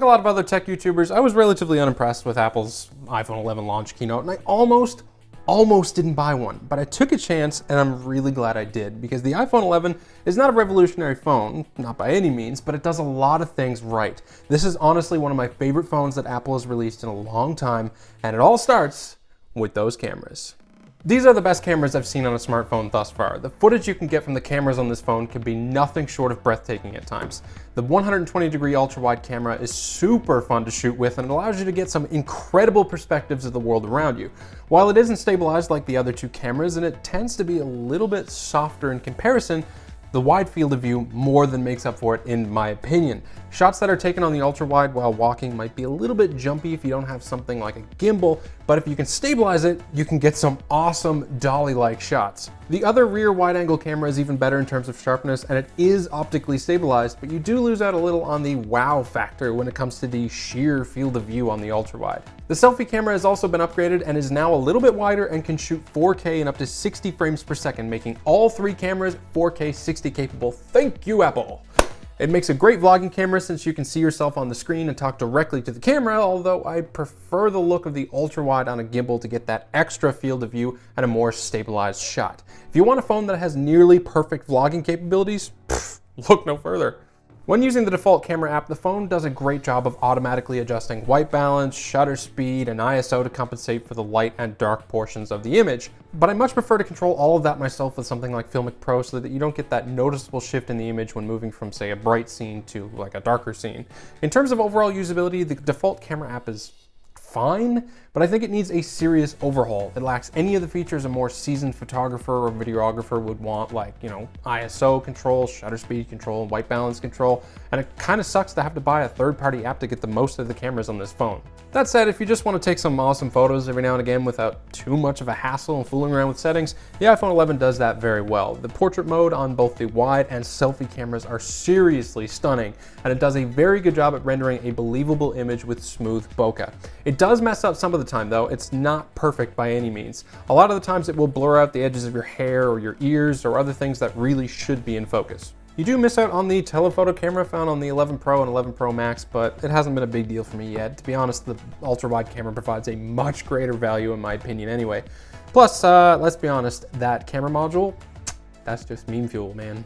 Like a lot of other tech YouTubers, I was relatively unimpressed with Apple's iPhone 11 launch keynote, and I almost didn't buy one, but I took a chance and I'm really glad I did, because the iPhone 11 is not a revolutionary phone, not by any means, but it does a lot of things right. This is honestly one of my favorite phones that Apple has released in a long time, and it all starts with those cameras. These are the best cameras I've seen on a smartphone thus far. The footage you can get from the cameras on this phone can be nothing short of breathtaking at times. The 120-degree ultra-wide camera is super fun to shoot with, and it allows you to get some incredible perspectives of the world around you. While it isn't stabilized like the other two cameras, and it tends to be a little bit softer in comparison, the wide field of view more than makes up for it, in my opinion. Shots that are taken on the ultra-wide while walking might be a little bit jumpy if you don't have something like a gimbal, but if you can stabilize it, you can get some awesome dolly-like shots. The other rear wide-angle camera is even better in terms of sharpness, and it is optically stabilized, but you do lose out a little on the wow factor when it comes to the sheer field of view on the ultra-wide. The selfie camera has also been upgraded and is now a little bit wider and can shoot 4K in up to 60 frames per second, making all three cameras 4K 60 capable. Thank you, Apple! It makes a great vlogging camera since you can see yourself on the screen and talk directly to the camera, although I prefer the look of the ultra-wide on a gimbal to get that extra field of view and a more stabilized shot. If you want a phone that has nearly perfect vlogging capabilities, look no further. When using the default camera app, the phone does a great job of automatically adjusting white balance, shutter speed, and ISO to compensate for the light and dark portions of the image. But I much prefer to control all of that myself with something like Filmic Pro so that you don't get that noticeable shift in the image when moving from, say, a bright scene to like a darker scene. In terms of overall usability, the default camera app is fine, but I think it needs a serious overhaul. It lacks any of the features a more seasoned photographer or videographer would want, like, ISO control, shutter speed control, white balance control, and it kind of sucks to have to buy a third-party app to get the most of the cameras on this phone. That said, if you just want to take some awesome photos every now and again without too much of a hassle and fooling around with settings, the iPhone 11 does that very well. The portrait mode on both the wide and selfie cameras are seriously stunning, and it does a very good job at rendering a believable image with smooth bokeh. It does mess up some of the time though. It's not perfect by any means. A lot of the times it will blur out the edges of your hair or your ears or other things that really should be in focus. You do miss out on the telephoto camera found on the 11 Pro and 11 Pro Max, but it hasn't been a big deal for me yet. To be honest, the ultra-wide camera provides a much greater value in my opinion anyway. Plus, let's be honest, that camera module, that's just meme fuel, man.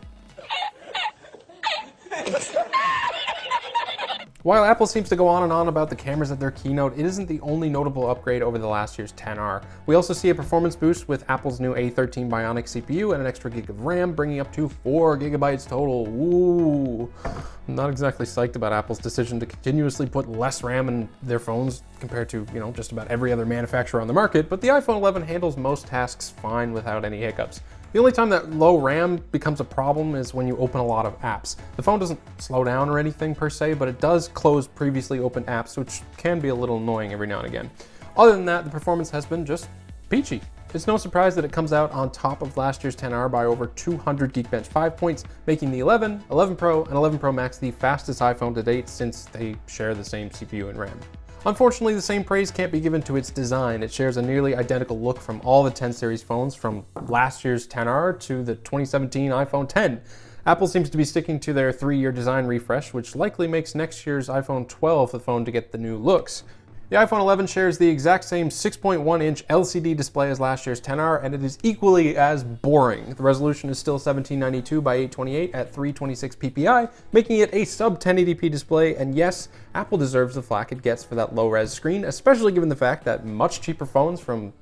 While Apple seems to go on and on about the cameras at their keynote, it isn't the only notable upgrade over the last year's XR. We also see a performance boost with Apple's new A13 Bionic CPU and an extra gig of RAM, bringing up to 4 gigabytes total. Ooh. I'm not exactly psyched about Apple's decision to continuously put less RAM in their phones compared to, just about every other manufacturer on the market, but the iPhone 11 handles most tasks fine without any hiccups. The only time that low RAM becomes a problem is when you open a lot of apps. The phone doesn't slow down or anything per se, but it does close previously opened apps, which can be a little annoying every now and again. Other than that, the performance has been just peachy. It's no surprise that it comes out on top of last year's XR by over 200 Geekbench 5 points, making the 11, 11 Pro, and 11 Pro Max the fastest iPhone to date since they share the same CPU and RAM. Unfortunately, the same praise can't be given to its design. It shares a nearly identical look from all the 10 series phones, from last year's XR to the 2017 iPhone X. Apple seems to be sticking to their 3-year design refresh, which likely makes next year's iPhone 12 the phone to get the new looks. The iPhone 11 shares the exact same 6.1-inch LCD display as last year's XR, and it is equally as boring. The resolution is still 1792 by 828 at 326 ppi, making it a sub 1080p display, and yes, Apple deserves the flack it gets for that low-res screen, especially given the fact that much cheaper phones from,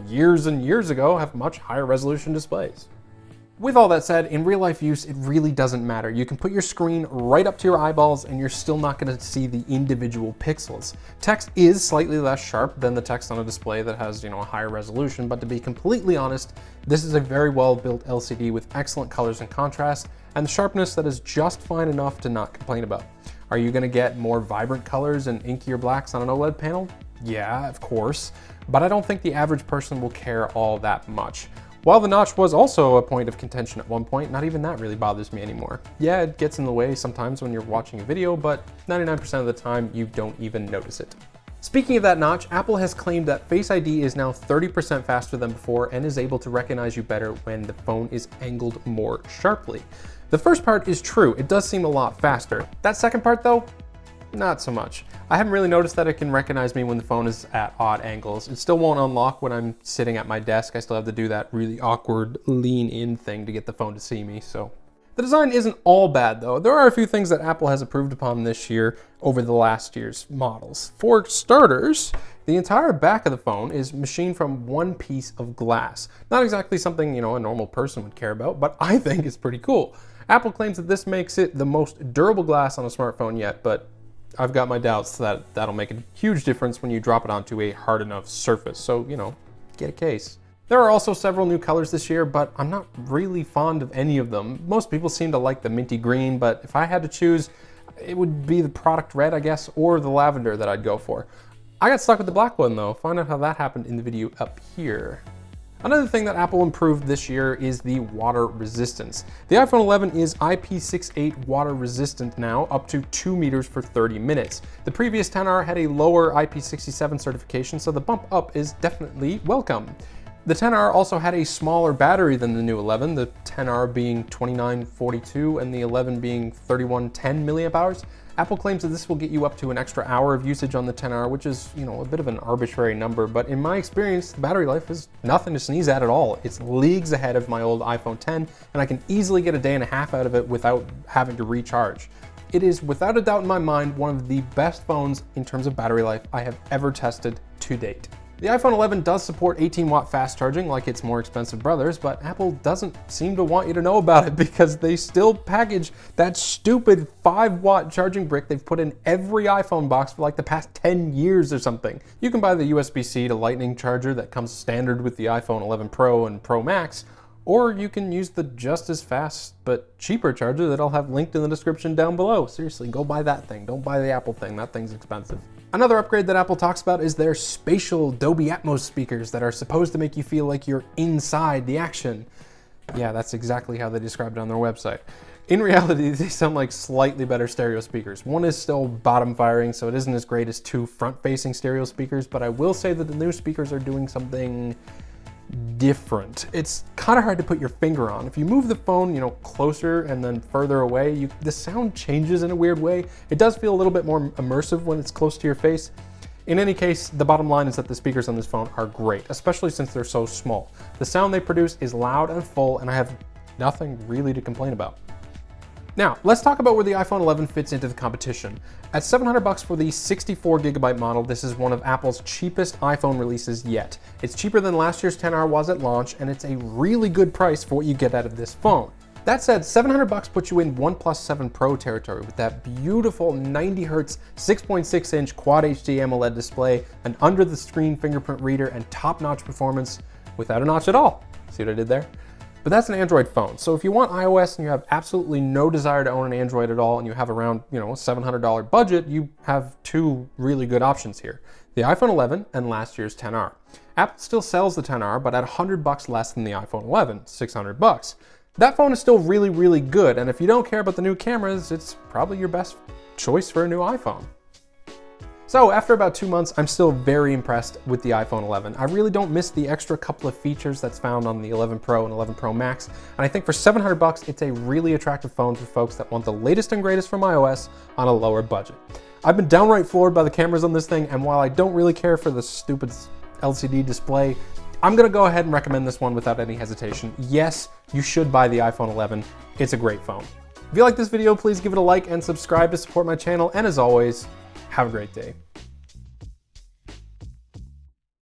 years and years ago have much higher resolution displays. With all that said, in real life use, it really doesn't matter. You can put your screen right up to your eyeballs and you're still not going to see the individual pixels. Text is slightly less sharp than the text on a display that has, a higher resolution, but to be completely honest, this is a very well built LCD with excellent colors and contrast, and the sharpness that is just fine enough to not complain about. Are you going to get more vibrant colors and inkier blacks on an OLED panel? Yeah, of course, but I don't think the average person will care all that much. While the notch was also a point of contention at one point, not even that really bothers me anymore. Yeah, it gets in the way sometimes when you're watching a video, but 99% of the time you don't even notice it. Speaking of that notch, Apple has claimed that Face ID is now 30% faster than before and is able to recognize you better when the phone is angled more sharply. The first part is true, it does seem a lot faster. That second part though, not so much. I haven't really noticed that it can recognize me when the phone is at odd angles. It still won't unlock when I'm sitting at my desk. I still have to do that really awkward lean in thing to get the phone to see me, so. The design isn't all bad though. There are a few things that Apple has improved upon this year over the last year's models. For starters, the entire back of the phone is machined from one piece of glass. Not exactly something, you know, a normal person would care about, but I think it's pretty cool. Apple claims that this makes it the most durable glass on a smartphone yet, but I've got my doubts that that'll make a huge difference when you drop it onto a hard enough surface. So, you know, get a case. There are also several new colors this year, but I'm not really fond of any of them. Most people seem to like the minty green, but if I had to choose, it would be the product red, I guess, or the lavender that I'd go for. I got stuck with the black one though. Find out how that happened in the video up here. Another thing that Apple improved this year is the water resistance. The iPhone 11 is IP68 water resistant now, up to 2 meters for 30 minutes. The previous 10R had a lower IP67 certification, so the bump up is definitely welcome. The 10R also had a smaller battery than the new 11, the 10R being 2942 and the 11 being 3110 milliamp hours. Apple claims that this will get you up to an extra hour of usage on the 10R, which is, you know, a bit of an arbitrary number, but in my experience, the battery life is nothing to sneeze at all. It's leagues ahead of my old iPhone 10, and I can easily get a day and a half out of it without having to recharge. It is without a doubt in my mind one of the best phones in terms of battery life I have ever tested to date. The iPhone 11 does support 18-watt fast charging like its more expensive brothers, but Apple doesn't seem to want you to know about it because they still package that stupid 5-watt charging brick they've put in every iPhone box for like the past 10 years or something. You can buy the USB-C to Lightning charger that comes standard with the iPhone 11 Pro and Pro Max, or you can use the just as fast but cheaper charger that I'll have linked in the description down below. Seriously, go buy that thing. Don't buy the Apple thing. That thing's expensive. Another upgrade that Apple talks about is their spatial Dolby Atmos speakers that are supposed to make you feel like you're inside the action. Yeah, that's exactly how they described it on their website. In reality, they sound like slightly better stereo speakers. One is still bottom firing, so it isn't as great as two front-facing stereo speakers, but I will say that the new speakers are doing something different. It's kind of hard to put your finger on. If you move the phone, you know, closer and then further away, the sound changes in a weird way. It does feel a little bit more immersive when it's close to your face. In any case, the bottom line is that the speakers on this phone are great, especially since they're so small. The sound they produce is loud and full, and I have nothing really to complain about. Now, let's talk about where the iPhone 11 fits into the competition. At $700 for the 64GB model, this is one of Apple's cheapest iPhone releases yet. It's cheaper than last year's 10R was at launch, and it's a really good price for what you get out of this phone. That said, $700 puts you in OnePlus 7 Pro territory with that beautiful 90Hz 6.6-inch Quad HD AMOLED display, an under-the-screen fingerprint reader, and top-notch performance without a notch at all. See what I did there? But that's an Android phone. So if you want iOS and you have absolutely no desire to own an Android at all and you have around, you know, a $700 budget, you have two really good options here. The iPhone 11 and last year's 10R. Apple still sells the 10R, but at $100 less than the iPhone 11, $600. That phone is still really, really good, and if you don't care about the new cameras, it's probably your best choice for a new iPhone. So after about 2 months, I'm still very impressed with the iPhone 11. I really don't miss the extra couple of features that's found on the 11 Pro and 11 Pro Max, and I think for $700, it's a really attractive phone for folks that want the latest and greatest from iOS on a lower budget. I've been downright floored by the cameras on this thing, and while I don't really care for the stupid LCD display, I'm gonna go ahead and recommend this one without any hesitation. Yes, you should buy the iPhone 11. It's a great phone. If you like this video, please give it a like and subscribe to support my channel, and as always, have a great day.